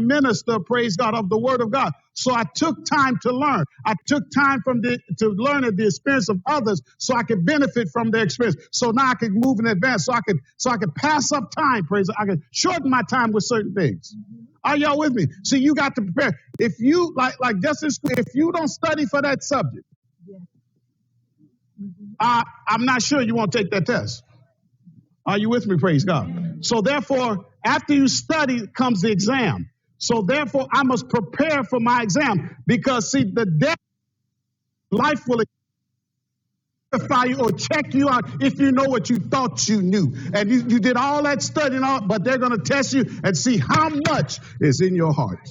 minister, praise God, of the word of God. So I took time to learn. I took time to learn the experience of others so I could benefit from their experience. So now I could move in advance. So I could pass up time, praise God. I could shorten my time with certain things. Are y'all with me? See, you got to prepare. If you, like just in school, if you don't study for that subject, I'm not sure you won't take that test. Are you with me? Praise God. So therefore, after you study comes the exam. So therefore, I must prepare for my exam because, see, the death life will identify you or check you out if you know what you thought you knew. And you did all that studying, but they're going to test you and see how much is in your heart.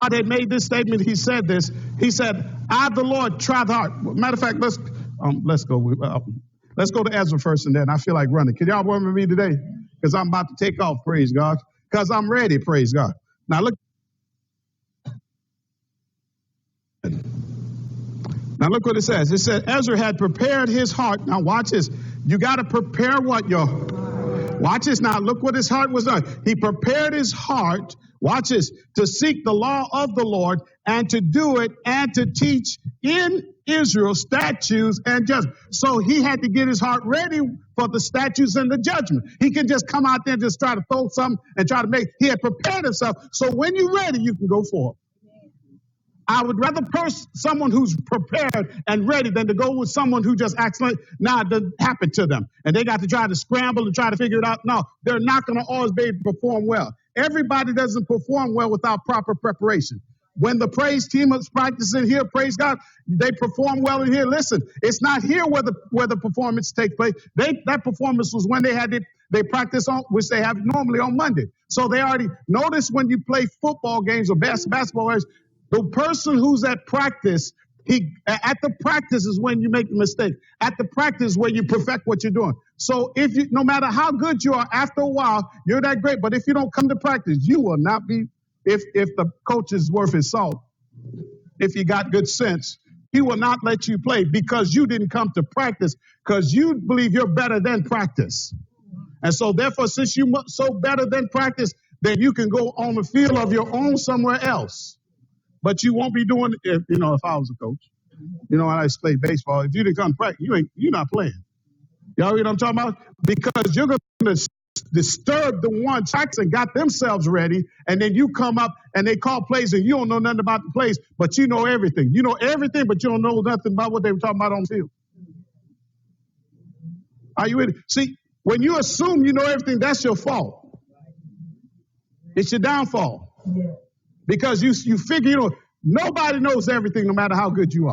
God had made this statement. He said this. He said, I, the Lord, try the heart. Matter of fact, let's go to Ezra first, and then I feel like running. Can y'all run with me today? Because I'm about to take off, praise God. Because I'm ready, praise God. Now look what it says. It said Ezra had prepared his heart. Now watch this. You got to prepare what, watch this now. Look what his heart was done. He prepared his heart, watch this, to seek the law of the Lord and to do it and to teach in Israel statutes and judgment. So he had to get his heart ready for the statutes and the judgment. He can just come out there and just try to throw something and try to make. He had prepared himself. So when you're ready, you can go forward. I would rather someone who's prepared and ready than to go with someone who just accidentally, it doesn't happen to them. And they got to try to scramble and try to figure it out. No, they're not going to always be able to perform well. Everybody doesn't perform well without proper preparation. When the praise team is practicing here, praise God, they perform well in here. Listen, it's not here where the performance takes place. That performance was when they practice on, which they have normally on Monday. So they already notice when you play football games or basketball games, the person who's at practice, at the practice is when you make the mistake. At the practice is where you perfect what you're doing. So no matter how good you are, after a while, you're that great. But if you don't come to practice, you will not be. If the coach is worth his salt, if you got good sense, he will not let you play because you didn't come to practice because you believe you're better than practice. And so therefore, since you're so better than practice, then you can go on the field of your own somewhere else. But you won't be doing if I was a coach, when I used to play baseball, if you didn't come to practice, you're not playing. Y'all know what I'm talking about? Because you're going to disturb the ones and got themselves ready, and then you come up and they call plays and you don't know nothing about the plays, but you know everything. You know everything, but you don't know nothing about what they were talking about on the field. Are you ready? See, when you assume you know everything, that's your fault. It's your downfall. Because you figure, nobody knows everything no matter how good you are.